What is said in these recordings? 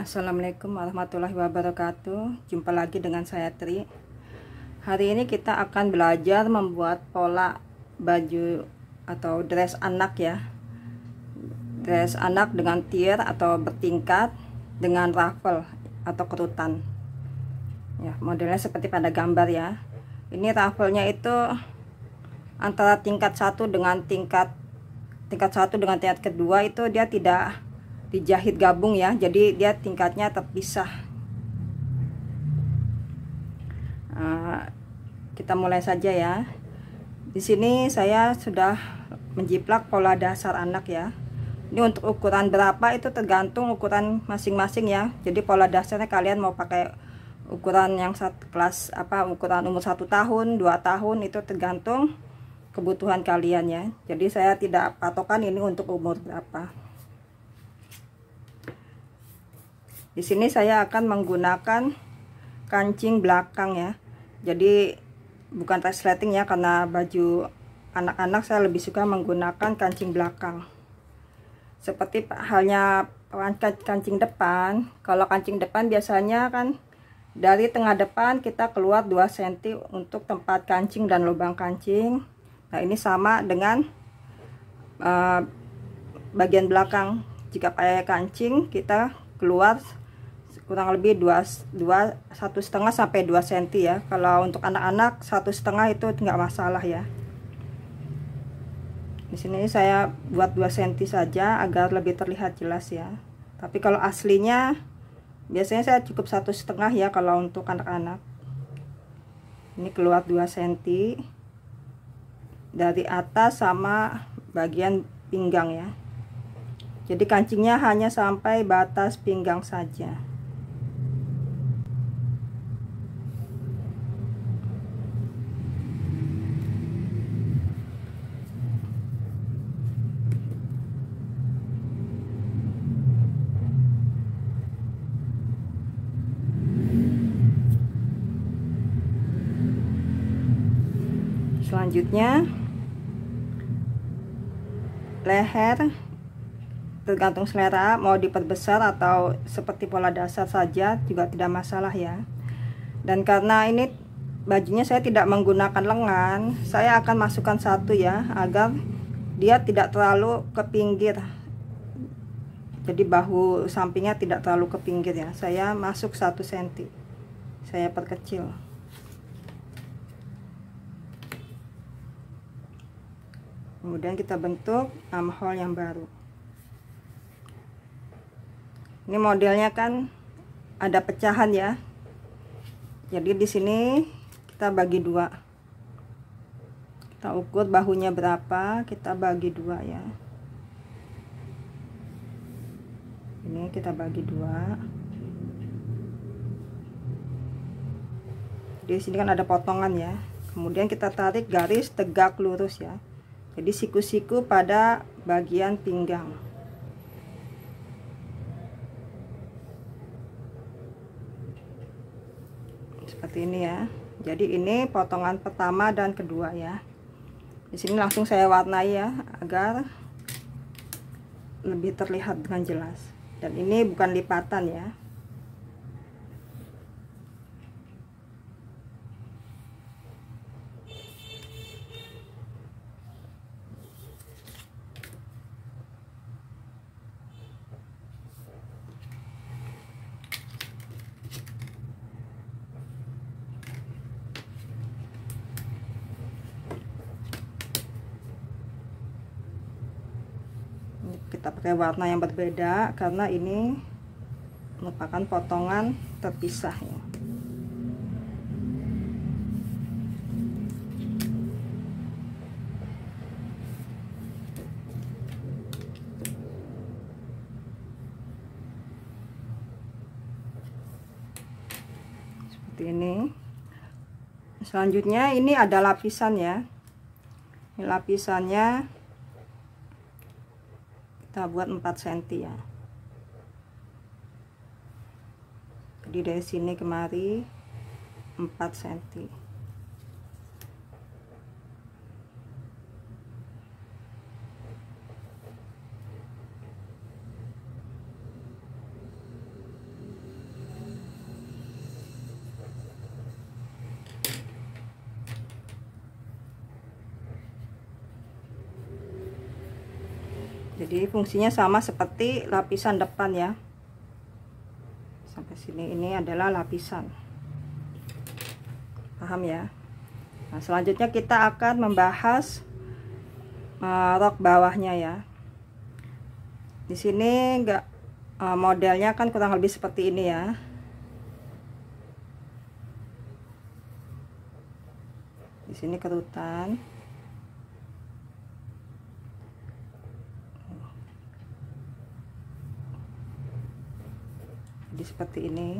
Assalamualaikum warahmatullahi wabarakatuh. Jumpa lagi dengan saya Tri. Hari ini kita akan belajar membuat pola baju atau dress anak ya. Dress anak dengan tier atau bertingkat dengan ruffle atau kerutan. Ya, modelnya seperti pada gambar ya. Ini ruffle-nya itu antara tingkat 1 dengan tingkat 1 dengan tingkat kedua itu dia tidak dijahit gabung ya, jadi dia tingkatnya terpisah. Kita mulai saja ya. Di sini saya sudah menjiplak pola dasar anak ya. Ini untuk ukuran berapa itu tergantung ukuran masing-masing ya. Jadi pola dasarnya kalian mau pakai ukuran yang kelas apa, ukuran umur 1 tahun 2 tahun itu tergantung kebutuhan kalian ya. Jadi saya tidak patokan ini untuk umur berapa. Di sini saya akan menggunakan kancing belakang ya. Jadi bukan resleting ya, karena baju anak-anak saya lebih suka menggunakan kancing belakang. Seperti halnya kancing depan. Kalau kancing depan biasanya kan dari tengah depan kita keluar 2 cm untuk tempat kancing dan lubang kancing. Nah, ini sama dengan bagian belakang. Jika pakai kancing kita keluar kurang lebih 1,5 sampai 2 cm ya. Kalau untuk anak-anak 1,5 itu enggak masalah ya. Di sini saya buat 2 cm saja agar lebih terlihat jelas ya. Tapi kalau aslinya biasanya saya cukup 1,5 ya kalau untuk anak-anak. Ini keluar 2 cm dari atas sama bagian pinggang ya. Jadi kancingnya hanya sampai batas pinggang saja. Selanjutnya leher tergantung selera, mau diperbesar atau seperti pola dasar saja juga tidak masalah ya. Dan karena ini bajunya saya tidak menggunakan lengan, saya akan masukkan 1 ya, agar dia tidak terlalu ke pinggir. Jadi bahu sampingnya tidak terlalu ke pinggir ya. Saya masuk 1 cm, saya perkecil. Kemudian kita bentuk armhole yang baru. Ini modelnya kan ada pecahan ya. Jadi di sini kita bagi 2. Kita ukur bahunya berapa, kita bagi 2 ya. Ini kita bagi 2. Di sini kan ada potongan ya. Kemudian kita tarik garis tegak lurus ya. Jadi siku-siku pada bagian pinggang. Seperti ini ya. Jadi ini potongan pertama dan kedua ya. Di sini langsung saya warnai ya agar lebih terlihat dengan jelas. Dan ini bukan lipatan ya. Kita pakai warna yang berbeda karena ini merupakan potongan terpisah ya. Seperti ini. Selanjutnya ini ada lapisan ya. Ini lapisannya kita buat 4 cm ya. Jadi dari sini kemari 4 cm. Jadi fungsinya sama seperti lapisan depan ya. Sampai sini ini adalah lapisan. Paham ya? Nah, selanjutnya kita akan membahas rok bawahnya ya. Di sini modelnya kan kurang lebih seperti ini ya. Di sini kerutan. Jadi seperti ini.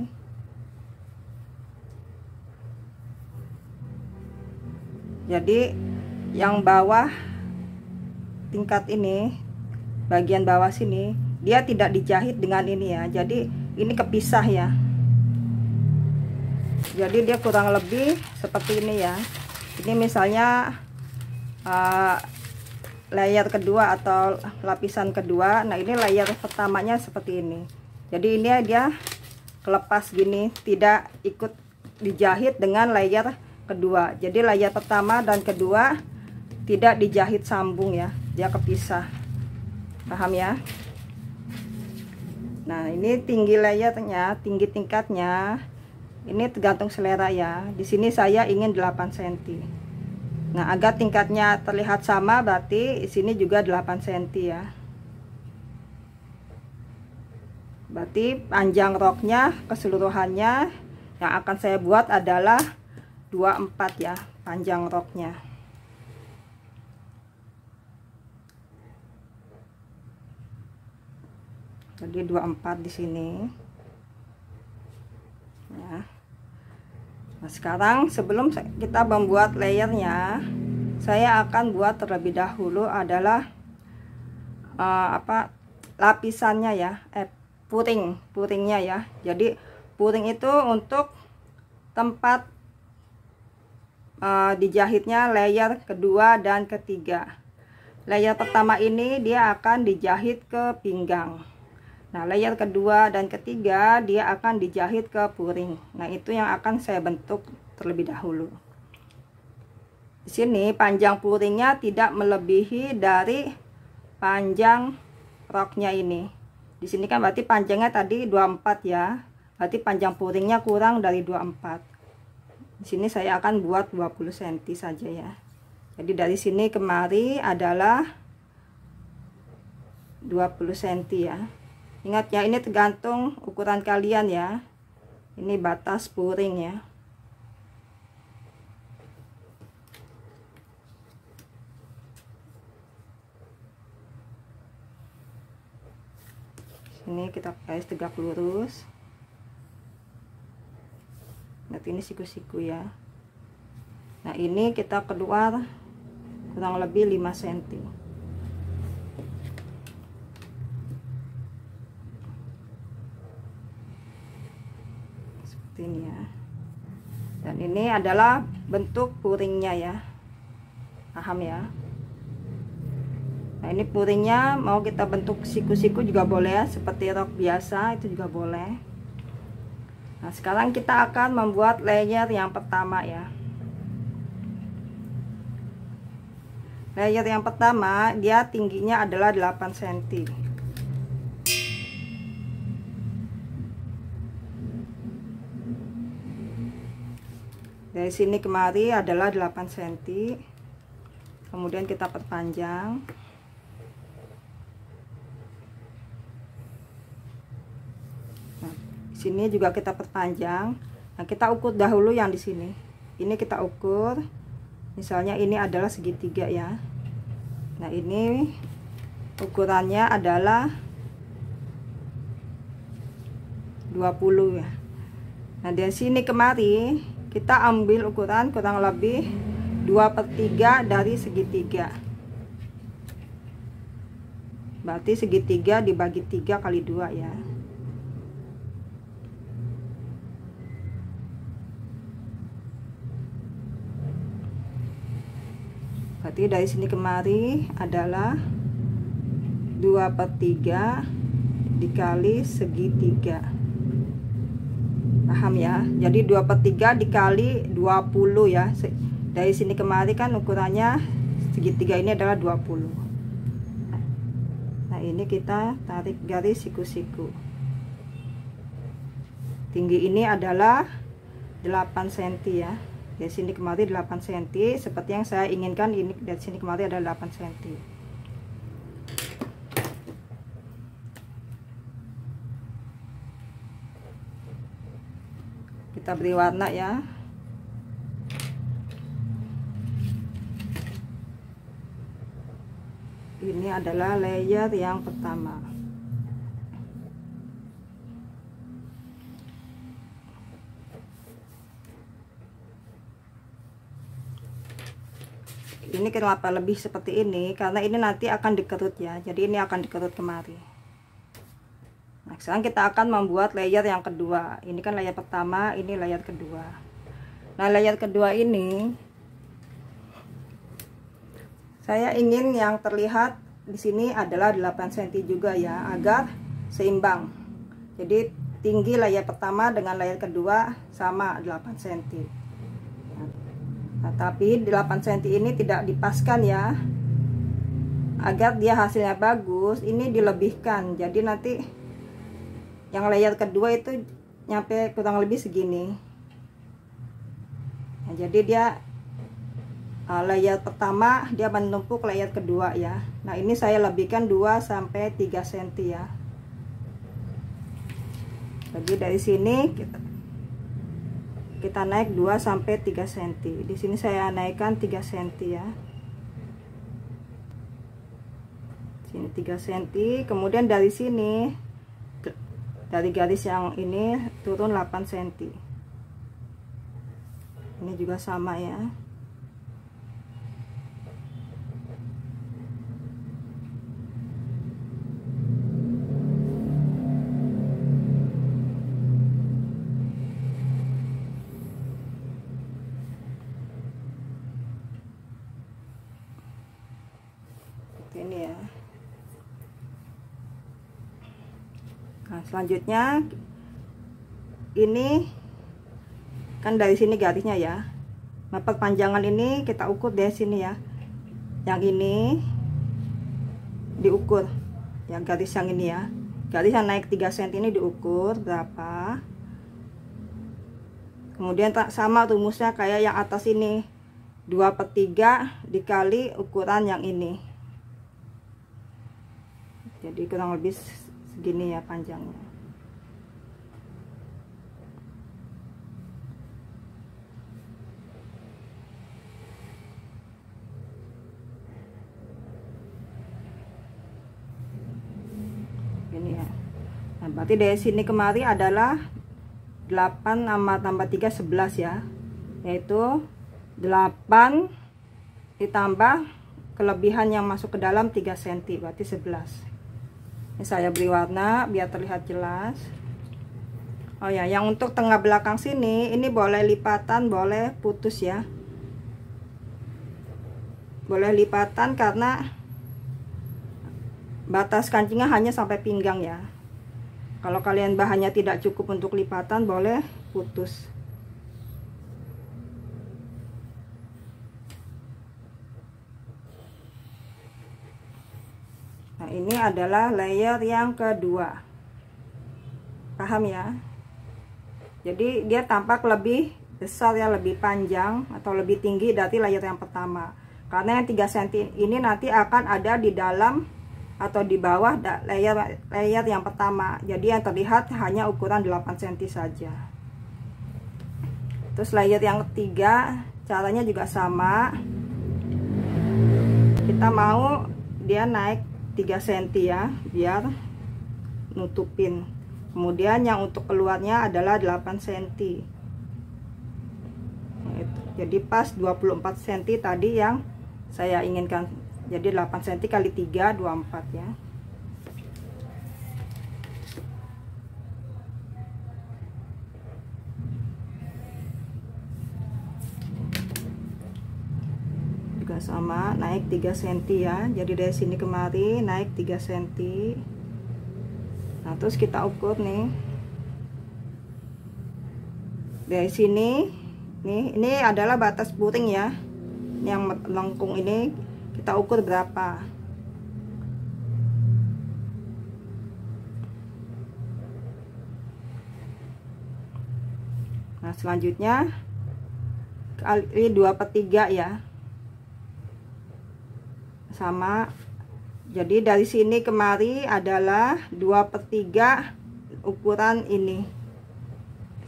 Jadi yang bawah tingkat ini, bagian bawah sini, dia tidak dijahit dengan ini ya. Jadi ini kepisah ya. Jadi dia kurang lebih seperti ini ya. Ini misalnya layer kedua atau lapisan kedua. Nah ini layer pertamanya seperti ini. Jadi ini dia kelepas gini, tidak ikut dijahit dengan layer kedua. Jadi layer pertama dan kedua tidak dijahit sambung ya, dia kepisah. Paham ya? Nah ini tinggi layernya, tinggi tingkatnya ini tergantung selera ya. Di sini saya ingin 8 cm. Nah agar tingkatnya terlihat sama, berarti di sini juga 8 cm ya. Berarti panjang roknya keseluruhannya yang akan saya buat adalah 24 ya, panjang roknya. Jadi 24 di sini. Ya. Nah, sekarang sebelum kita membuat layernya, saya akan buat terlebih dahulu adalah lapisannya ya, puringnya ya. Jadi puring itu untuk tempat dijahitnya layer kedua dan ketiga. Layer pertama ini dia akan dijahit ke pinggang. Nah layer kedua dan ketiga dia akan dijahit ke puring. Nah itu yang akan saya bentuk terlebih dahulu. Di sini panjang puringnya tidak melebihi dari panjang roknya ini. Di sini kan berarti panjangnya tadi 24 ya. Berarti panjang puringnya kurang dari 24. Di sini saya akan buat 20 cm saja ya. Jadi dari sini kemari adalah 20 cm ya. Ingat ya, ini tergantung ukuran kalian ya. Ini batas puring ya. Sini kita garis tegak lurus. Nah ini siku-siku ya. Nah ini kita keluar kurang lebih 5 cm. Ini ya. Dan ini adalah bentuk puringnya ya. Paham ya? Nah ini puringnya mau kita bentuk siku-siku juga boleh ya, seperti rok biasa itu juga boleh. Nah sekarang kita akan membuat layer yang pertama ya. Layer yang pertama dia tingginya adalah 8 cm. Dari sini kemari adalah 8 cm. Kemudian kita perpanjang. Nah, di sini juga kita perpanjang. Nah, kita ukur dahulu yang di sini. Ini kita ukur. Misalnya ini adalah segitiga ya. Nah, ini ukurannya adalah 20 ya. Nah, dari sini kemari kita ambil ukuran kurang lebih 2/3 dari segitiga. Berarti segitiga dibagi 3 kali 2 ya. Berarti dari sini kemari adalah 2/3 dikali segitiga. Paham ya? Jadi 2/3 dikali 20 ya. Dari sini kemari kan ukurannya segitiga ini adalah 20. Nah Nah ini kita tarik garis siku-siku. Tinggi ini adalah 8 cm ya. Dari sini kemari 8 cm, seperti yang saya inginkan. Ini dari sini kemari adalah 8 cm. Kita beri warna ya. Ini adalah layer yang pertama. Ini kenapa lebih seperti ini, karena ini nanti akan dikerut ya, jadi ini akan dikerut kemari. Nah sekarang kita akan membuat layer yang kedua. Ini kan layer pertama, ini layer kedua. Nah layer kedua ini saya ingin yang terlihat di sini adalah 8 cm juga ya, agar seimbang. Jadi tinggi layer pertama dengan layer kedua sama 8 cm. Nah, tapi 8 cm ini tidak dipaskan ya, agar dia hasilnya bagus. Ini dilebihkan, jadi nanti yang layer kedua itu nyampe kurang lebih segini. Nah, jadi dia layer pertama dia menumpuk layer kedua ya. Nah ini saya lebihkan 2-3 cm ya. Jadi dari sini kita naik 2-3 cm. Di sini saya naikkan 3 cm ya. Sini 3 cm. Kemudian dari sini, dari garis yang ini turun 8 cm. Ini juga sama ya. Ini ya. Nah selanjutnya ini kan dari sini garisnya ya. Nah perpanjangan ini kita ukur dari sini ya. Yang ini diukur yang garis yang ini ya. Garis yang naik 3 cm ini diukur berapa. Kemudian sama rumusnya kayak yang atas ini, 2/3 dikali ukuran yang ini. Jadi kurang lebih segini ya panjangnya. Ini ya. Nah berarti dari sini kemari adalah 8 tambah 3 11 ya, yaitu 8 ditambah kelebihan yang masuk ke dalam 3 cm, berarti 11. Ini saya beri warna biar terlihat jelas. Oh ya, yang untuk tengah belakang sini ini boleh lipatan, boleh putus ya. Boleh lipatan karena batas kancingnya hanya sampai pinggang ya. Kalau kalian bahannya tidak cukup untuk lipatan, boleh putus. Nah ini adalah layer yang kedua. Paham ya? Jadi dia tampak lebih besar ya, lebih panjang atau lebih tinggi dari layer yang pertama. Karena yang 3 cm ini nanti akan ada di dalam atau di bawah layer yang pertama. Jadi yang terlihat hanya ukuran 8 cm saja. Terus layer yang ketiga caranya juga sama. Kita mau dia naik 3 cm ya, biar nutupin. Kemudian yang untuk keluarnya adalah 8 cm. Jadi pas 24 cm tadi yang saya inginkan. Jadi 8 cm kali 3 24 ya. Juga sama, naik 3 cm ya. Jadi dari sini kemari naik 3 cm. Nah, terus kita ukur nih. Dari sini nih, ini adalah batas puring ya. Yang lengkung ini kita ukur berapa. Nah selanjutnya kali 2/3 ya, sama. Jadi dari sini kemari adalah 2/3 ukuran ini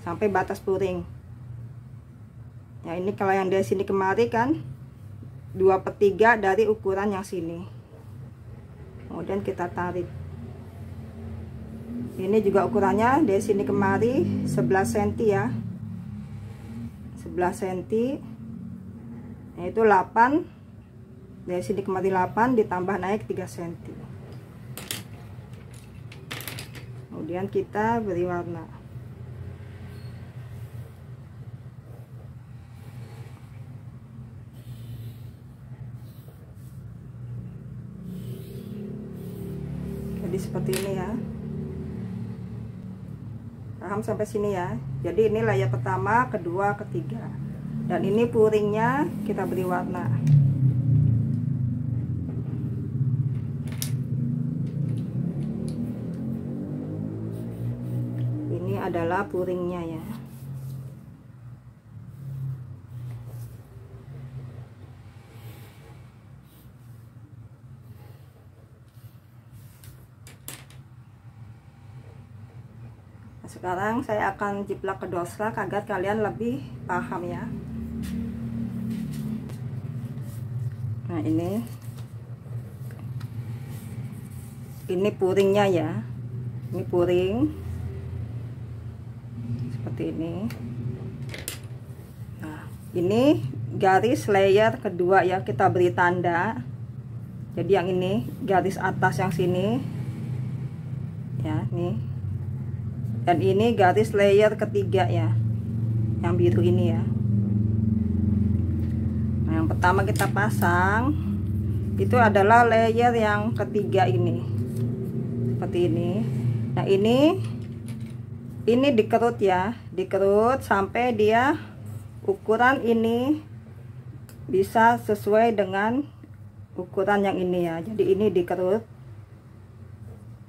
sampai batas puring ya. Ini kalau yang dari sini kemari kan 2/3 dari ukuran yang sini. Kemudian kita tarik. Ini juga ukurannya dari sini kemari 11 cm ya, 11 cm, yaitu 8. Dari sini kemari 8 ditambah naik 3 cm. Kemudian kita beri warna. Jadi seperti ini ya. Paham sampai sini ya. Jadi ini layer pertama, kedua, ketiga. Dan ini puringnya kita beri warna. Ini adalah puringnya ya. Sekarang saya akan jiplak ke doslak agar kalian lebih paham ya. Nah ini puringnya ya, ini puring seperti ini. Nah ini garis layer kedua ya, kita beri tanda. Jadi yang ini garis atas yang sini ya, nih. Dan ini garis layer ketiga ya, yang biru ini ya. Nah yang pertama kita pasang itu adalah layer yang ketiga ini, seperti ini. Nah ini dikerut ya, dikerut sampai dia ukuran ini bisa sesuai dengan ukuran yang ini ya. Jadi ini dikerut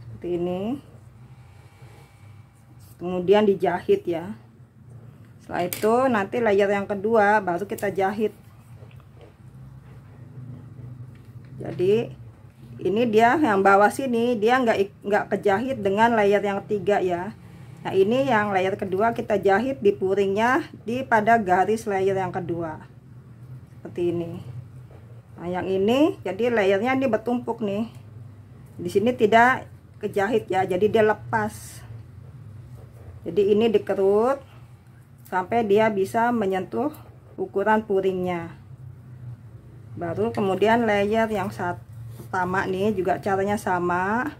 seperti ini, kemudian dijahit ya. Setelah itu nanti layer yang kedua baru kita jahit. Jadi ini dia yang bawah sini dia nggak kejahit dengan layer yang ketiga ya. Nah ini yang layer kedua kita jahit di puringnya di pada garis layer yang kedua seperti ini. Nah yang ini jadi layernya ini bertumpuk nih, di sini tidak kejahit ya, jadi dia lepas. Jadi ini dikerut sampai dia bisa menyentuh ukuran puringnya. Baru kemudian layer yang pertama nih juga caranya sama.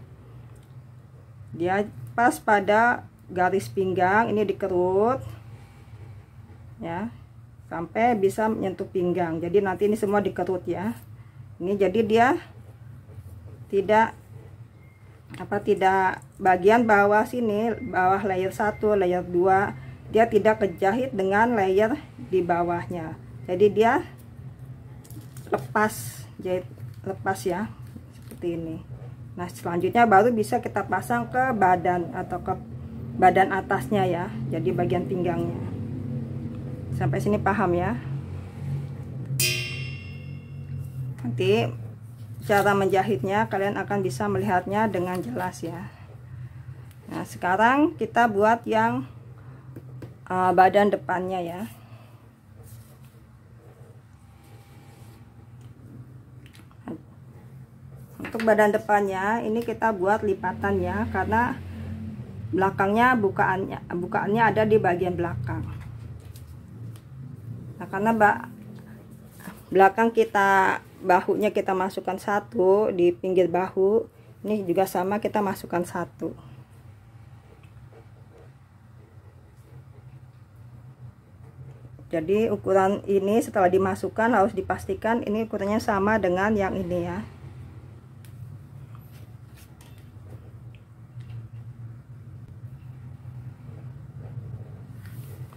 Dia pas pada garis pinggang ini dikerut ya, sampai bisa menyentuh pinggang. Jadi nanti ini semua dikerut ya. Ini jadi dia tidak bagian bawah sini, bawah layer 1, layer 2 dia tidak kejahit dengan layer di bawahnya. Jadi dia lepas, jahit lepas ya, seperti ini. Nah selanjutnya baru bisa kita pasang ke badan atau ke badan atasnya ya, jadi bagian pinggangnya. Sampai sini paham ya. Nanti cara menjahitnya kalian akan bisa melihatnya dengan jelas ya. Nah sekarang kita buat yang badan depannya ya. Untuk badan depannya ini kita buat lipatan ya, karena belakangnya bukaannya ada di bagian belakang. Nah karena belakang kita, bahunya kita masukkan 1 di pinggir bahu, ini juga sama kita masukkan 1. Jadi ukuran ini setelah dimasukkan harus dipastikan ini ukurannya sama dengan yang ini ya.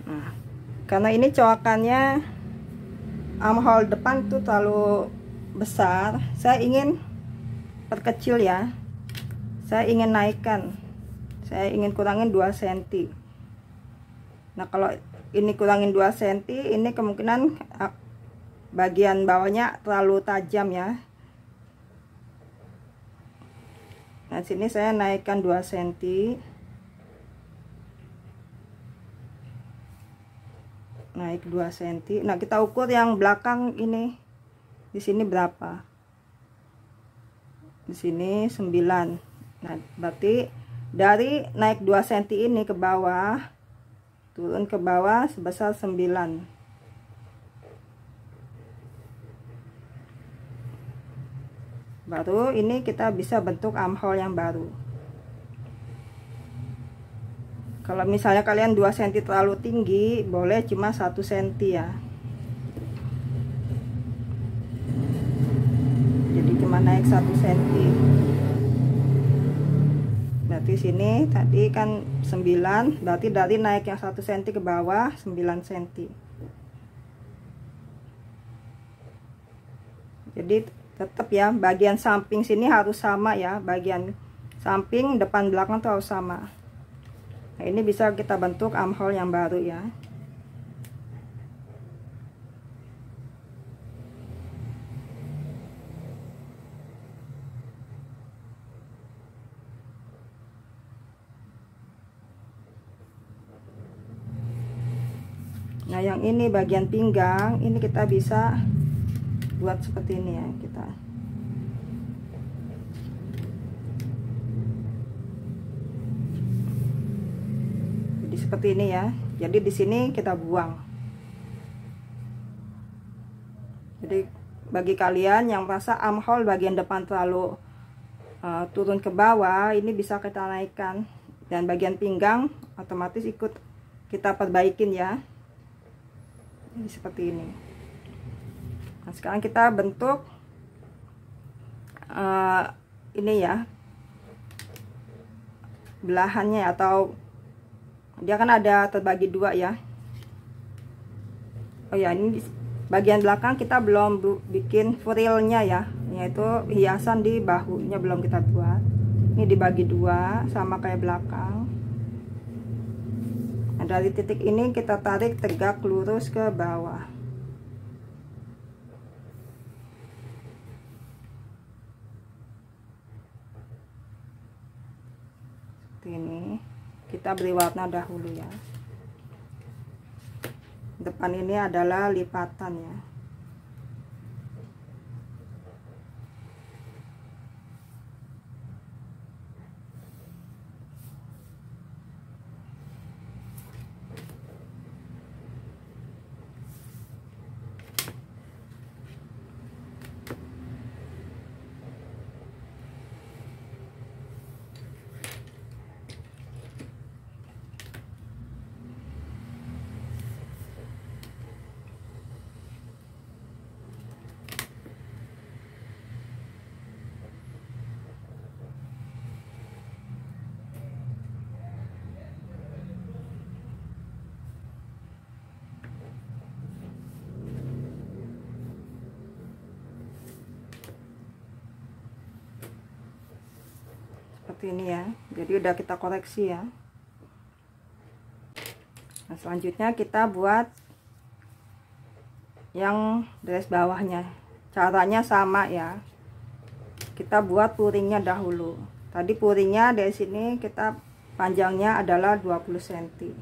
Nah karena ini coakannya armhole depan tuh terlalu besar, saya ingin perkecil ya, saya ingin naikkan, saya ingin kurangin 2 cm. Nah kalau ini kurangin 2 cm, ini kemungkinan bagian bawahnya terlalu tajam ya. Nah sini saya naikkan 2 cm, naik 2 cm. Nah kita ukur yang belakang ini, di sini berapa, di sini 9. Nah berarti dari naik 2 cm ini ke bawah, turun ke bawah sebesar 9. Baru ini kita bisa bentuk armhole yang baru. Kalau misalnya kalian 2 cm terlalu tinggi, boleh cuma 1 cm ya. Jadi cuma naik 1 cm. Berarti sini tadi kan 9, berarti dari naik yang 1 cm ke bawah 9 cm. Jadi tetap ya, bagian samping sini harus sama ya, bagian samping depan belakang tuh harus sama. Nah ini bisa kita bentuk armhole yang baru ya. Nah yang ini bagian pinggang, ini kita bisa buat seperti ini ya, kita jadi seperti ini ya. Jadi di sini kita buang. Jadi bagi kalian yang merasa armhole bagian depan terlalu turun ke bawah, ini bisa kita naikkan, dan bagian pinggang otomatis ikut kita perbaikin ya. Jadi seperti ini. Nah sekarang kita bentuk ini ya, belahannya, atau dia kan ada terbagi 2 ya. Oh ya, ini bagian belakang kita belum bikin frilnya ya, yaitu hiasan di bahunya belum kita buat. Ini dibagi 2 sama kayak belakang. Nah dari titik ini kita tarik tegak lurus ke bawah. Ini kita beri warna dahulu ya. Depan ini adalah lipatan ya. Seperti ini ya. Jadi udah kita koreksi ya. Nah selanjutnya kita buat yang dress bawahnya. Caranya sama ya. Kita buat puringnya dahulu. Tadi puringnya dari sini kita panjangnya adalah 20 cm.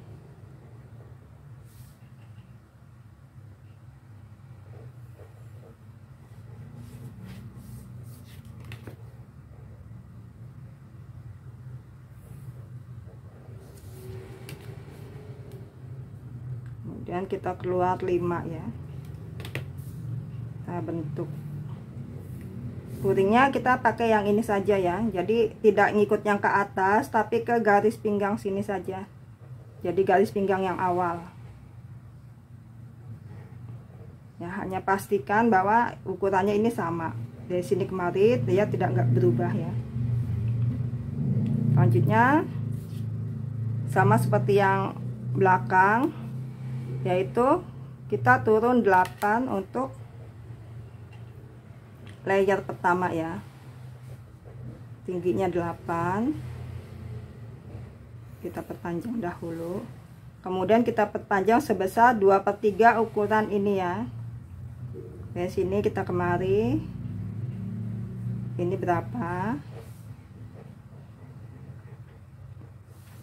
Kemudian kita keluar 5 ya. Kita bentuk puringnya, kita pakai yang ini saja ya. Jadi tidak ngikut yang ke atas, tapi ke garis pinggang sini saja. Jadi garis pinggang yang awal ya. Hanya pastikan bahwa ukurannya ini sama dari sini kemari, dia tidak berubah ya. Selanjutnya sama seperti yang belakang, yaitu kita turun 8 untuk layer pertama ya. Tingginya 8, kita perpanjang dahulu kemudian kita perpanjang sebesar 2/3 ukuran ini ya. Dari sini kita kemari, ini berapa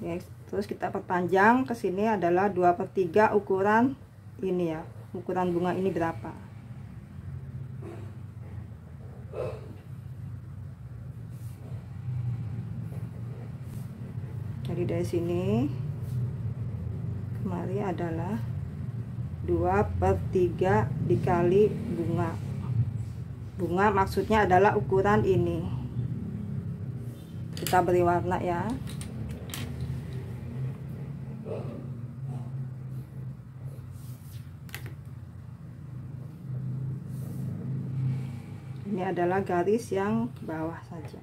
ya, terus kita perpanjang ke sini adalah 2/3 ukuran ini ya, ukuran bunga ini berapa. Jadi dari sini kemari adalah 2/3 dikali bunga maksudnya adalah ukuran ini. Kita beri warna ya. Ini adalah garis yang ke bawah saja.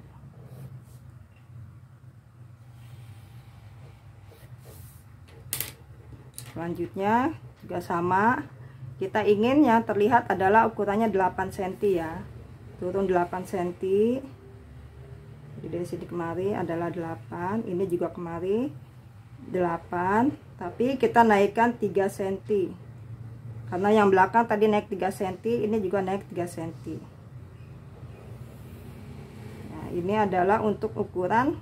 Selanjutnya juga sama, kita ingin yang terlihat adalah ukurannya 8 cm ya, turun 8 cm. Jadi dari sini kemari adalah 8, ini juga kemari 8, tapi kita naikkan 3 cm karena yang belakang tadi naik 3 cm, ini juga naik 3 cm. Nah, ini adalah untuk ukuran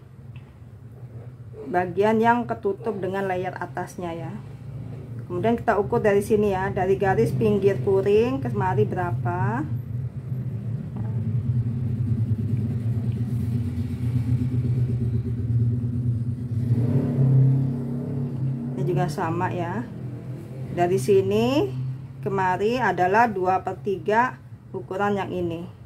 bagian yang ketutup dengan layer atasnya ya. Kemudian kita ukur dari sini ya, dari garis pinggir kuring ke kemari berapa. Ini juga sama ya. Dari sini kemari adalah 2/3 ukuran yang ini.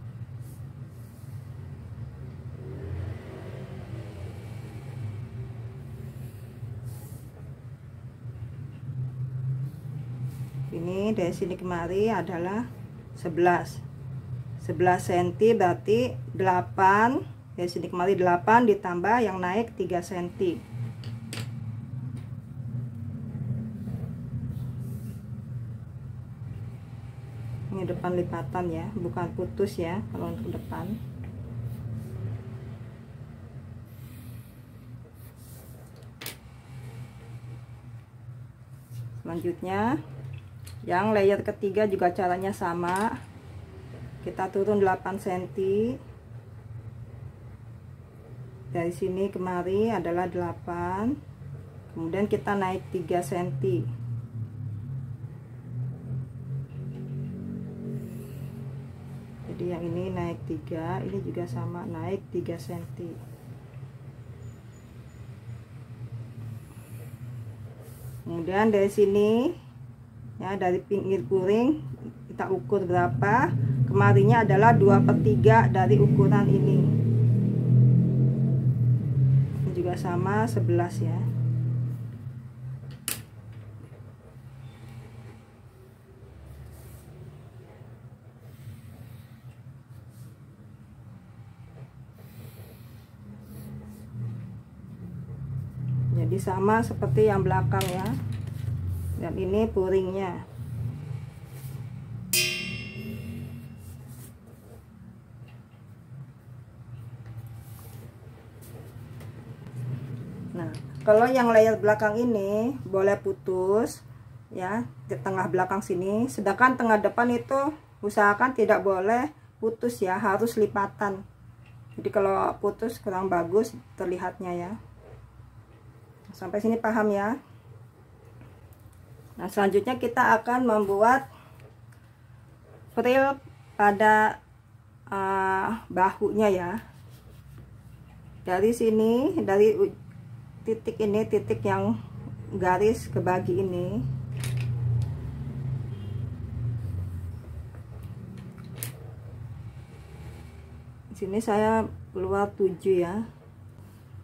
Ini dari sini kemari adalah 11 cm, berarti 8. Dari sini kemari 8 ditambah yang naik 3 cm. Ini depan lipatan ya, bukan putus ya kalau untuk depan. Selanjutnya yang layer ketiga juga caranya sama, kita turun 8 cm. Dari sini kemari adalah 8, kemudian kita naik 3 cm. Jadi yang ini naik 3, ini juga sama naik 3 cm. Kemudian dari sini ya, dari pinggir kuring kita ukur berapa, kemarinya adalah 2/3 dari ukuran ini. Ini juga sama 11 ya. Jadi sama seperti yang belakang ya. Dan ini puringnya. Nah, kalau yang layer belakang ini boleh putus ya, di tengah belakang sini, sedangkan tengah depan itu usahakan tidak boleh putus ya, harus lipatan. Jadi kalau putus kurang bagus terlihatnya ya. Sampai sini paham ya. Nah, selanjutnya kita akan membuat frill pada bahunya ya. Dari sini, dari titik ini, titik yang garis kebagi ini, di sini saya keluar 7 ya.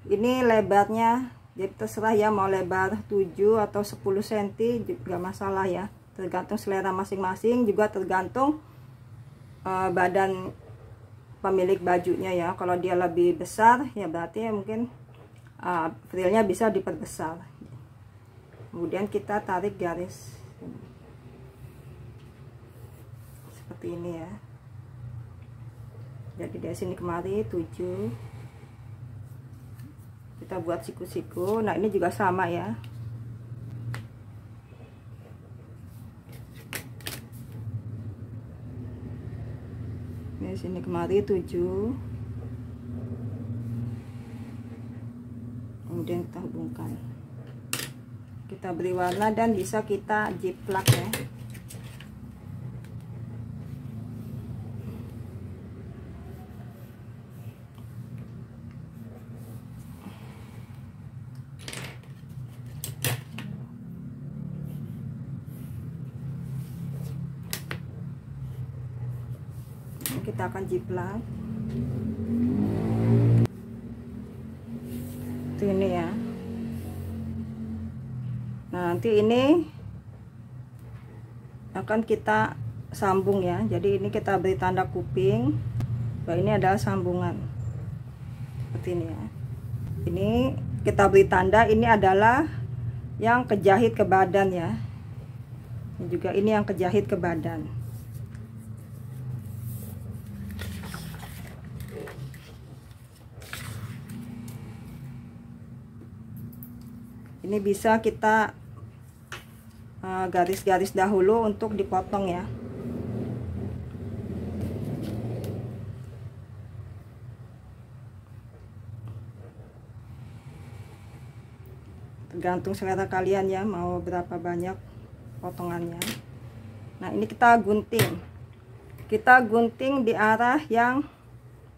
Ini lebarnya, jadi terserah ya mau lebar 7 atau 10 cm juga masalah ya, tergantung selera masing-masing, juga tergantung badan pemilik bajunya ya. Kalau dia lebih besar ya berarti ya mungkin frillnya bisa diperbesar. Kemudian kita tarik garis seperti ini ya. Jadi dari sini kemari 7, kita buat siku-siku. Nah, ini juga sama ya. sini kemari 7, kemudian kita hubungkan, kita beri warna dan bisa kita jiplak ya. Kita akan jiplak itu ini ya. Nah, nanti ini akan kita sambung ya. Jadi ini kita beri tanda kuping bahwa ini adalah sambungan seperti ini ya. Ini kita beri tanda ini adalah yang kejahit ke badan ya. Ini juga ini yang kejahit ke badan. Ini bisa kita garis-garis dahulu untuk dipotong ya. Tergantung selera kalian ya, mau berapa banyak potongannya. Nah, ini kita gunting. Kita gunting di arah yang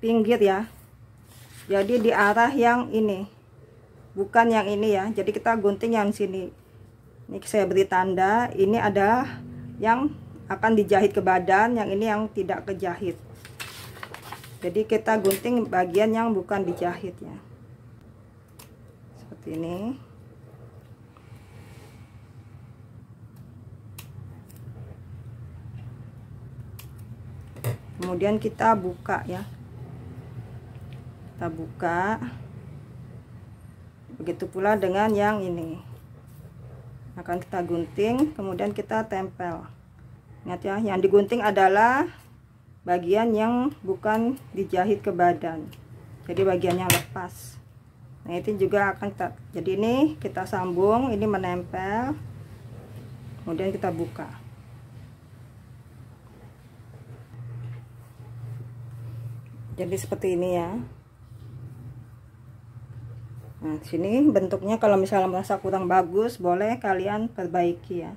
pinggir ya. Jadi di arah yang ini. Bukan yang ini ya. Jadi kita gunting yang sini. Ini saya beri tanda, ini adalah yang akan dijahit ke badan, yang ini yang tidak kejahit. Jadi kita gunting bagian yang bukan dijahit ya. Seperti ini. Kemudian kita buka ya. Kita buka. Begitu pula dengan yang ini. Akan kita gunting, kemudian kita tempel. Ingat ya, yang digunting adalah bagian yang bukan dijahit ke badan. Jadi bagian yang lepas. Nah, itu juga akan kita, jadi ini kita sambung, ini menempel. Kemudian kita buka. Jadi seperti ini ya. Nah, sini bentuknya kalau misalnya merasa kurang bagus, boleh kalian perbaiki ya.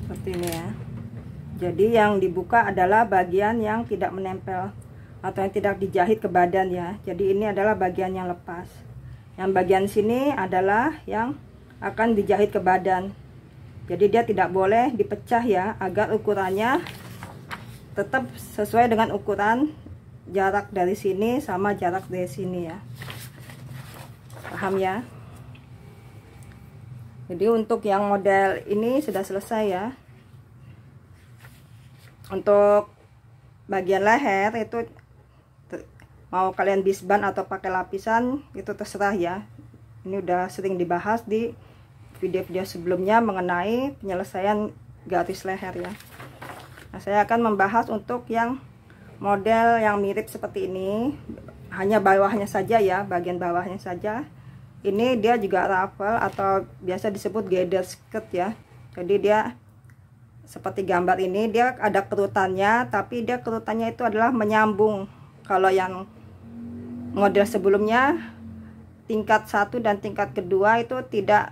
Seperti ini ya. Jadi yang dibuka adalah bagian yang tidak menempel atau yang tidak dijahit ke badan ya. Jadi ini adalah bagian yang lepas. Yang bagian sini adalah yang akan dijahit ke badan. Jadi dia tidak boleh dipecah ya, agar ukurannya tetap sesuai dengan ukuran jarak dari sini sama jarak dari sini ya. Paham ya? Jadi untuk yang model ini sudah selesai ya. Untuk bagian leher itu mau kalian bisban atau pakai lapisan itu terserah ya. Ini udah sering dibahas di video-video sebelumnya mengenai penyelesaian garis leher ya. Nah, saya akan membahas untuk yang model yang mirip seperti ini, hanya bawahnya saja ya, bagian bawahnya saja. Ini dia juga ruffle atau biasa disebut gather skirt ya. Jadi dia seperti gambar ini, dia ada kerutannya, tapi dia kerutannya itu adalah menyambung. Kalau yang model sebelumnya tingkat 1 dan tingkat kedua itu tidak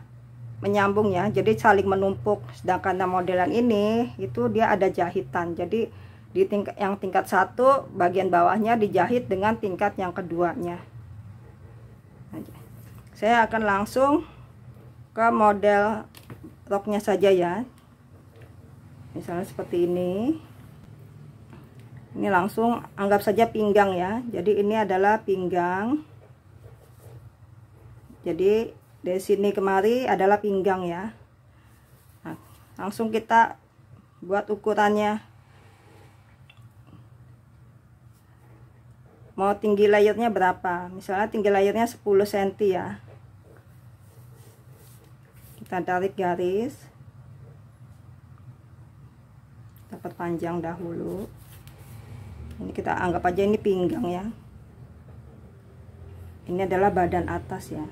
menyambung ya, jadi saling menumpuk. Sedangkan model yang ini itu dia ada jahitan. Jadi di tingkat 1 bagian bawahnya dijahit dengan tingkat yang keduanya. Saya akan langsung ke model roknya saja ya. Misalnya seperti ini. Ini langsung anggap saja pinggang ya. Jadi ini adalah pinggang. Jadi dari sini kemari adalah pinggang ya. Nah, Langsung kita buat ukurannya. Mau tinggi layarnya berapa? Misalnya tinggi layarnya 10 cm ya. Kita tarik garis, kita perpanjang dahulu. Ini kita anggap aja ini pinggang ya. Ini adalah badan atas ya.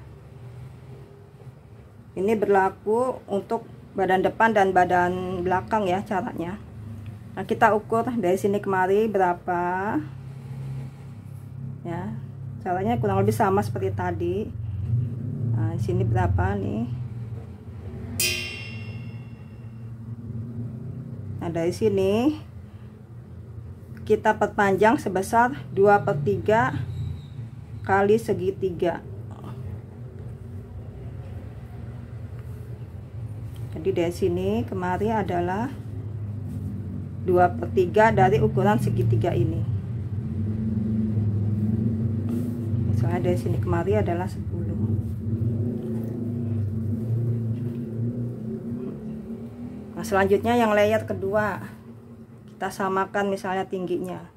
Ini berlaku untuk badan depan dan badan belakang ya caranya. Nah, kita ukur dari sini kemari berapa ya. Caranya kurang lebih sama seperti tadi. Nah, di sini berapa nih? Nah, dari sini kita perpanjang sebesar 2/3 kali segitiga. Jadi dari sini kemari adalah 2/3 dari ukuran segitiga ini. Misalnya dari sini kemari adalah 10. Nah, selanjutnya yang layer kedua, kita samakan misalnya tingginya.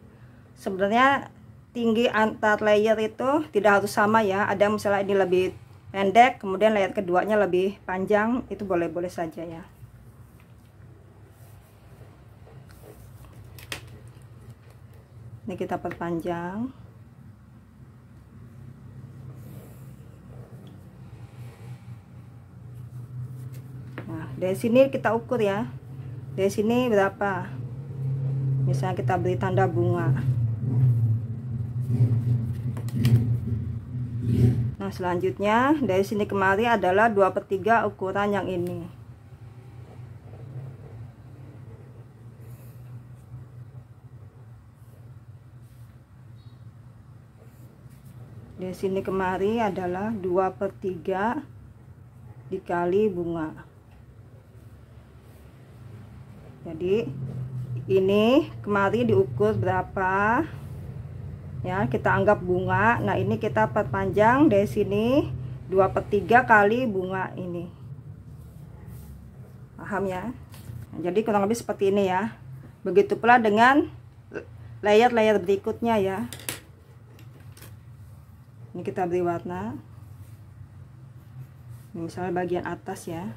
Sebenarnya tinggi antar layer itu tidak harus sama ya. Ada misalnya ini lebih pendek, kemudian layer keduanya lebih panjang, itu boleh-boleh saja ya. Ini kita perpanjang. Nah, dari sini kita ukur ya. Dari sini berapa? Misalnya kita beri tanda bunga. Nah, selanjutnya dari sini kemari adalah 2/3 ukuran yang ini. Dari sini kemari adalah 2/3 dikali bunga. Jadi ini kemari diukur berapa? Ya, kita anggap bunga. Nah, ini kita perpanjang dari sini 2/3 kali bunga ini. Paham ya? Nah, jadi kurang lebih seperti ini ya. Begitu pula dengan layer-layer berikutnya ya. Ini kita beri warna. Ini misalnya bagian atas ya.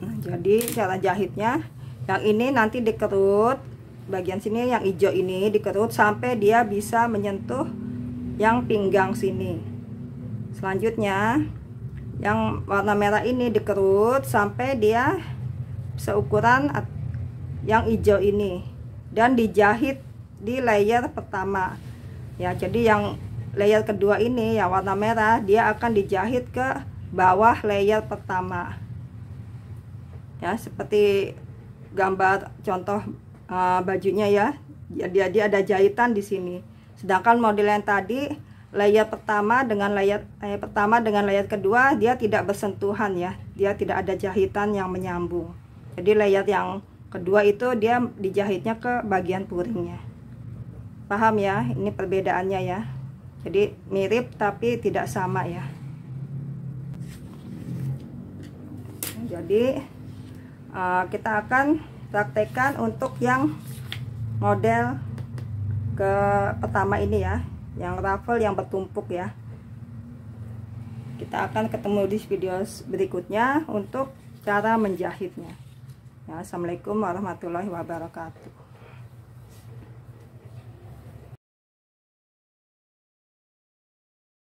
Nah, jadi cara jahitnya yang ini nanti dikerut, bagian sini yang hijau ini dikerut sampai dia bisa menyentuh yang pinggang sini. Selanjutnya yang warna merah ini dikerut sampai dia seukuran yang hijau ini dan dijahit di layer pertama ya. Jadi yang layer kedua ini yang warna merah dia akan dijahit ke bawah layer pertama ya, seperti gambar contoh bajunya ya. Jadi ada jahitan di sini. Sedangkan model yang tadi layer pertama dengan layer kedua dia tidak bersentuhan ya, dia tidak ada jahitan yang menyambung. Jadi layer yang kedua itu dia dijahitnya ke bagian puringnya. Paham ya? Ini perbedaannya ya. Jadi mirip tapi tidak sama ya. Jadi kita akan praktekkan untuk yang model ke pertama ini ya, yang ruffle yang bertumpuk ya. Kita akan ketemu di video berikutnya untuk cara menjahitnya ya. Assalamualaikum warahmatullahi wabarakatuh.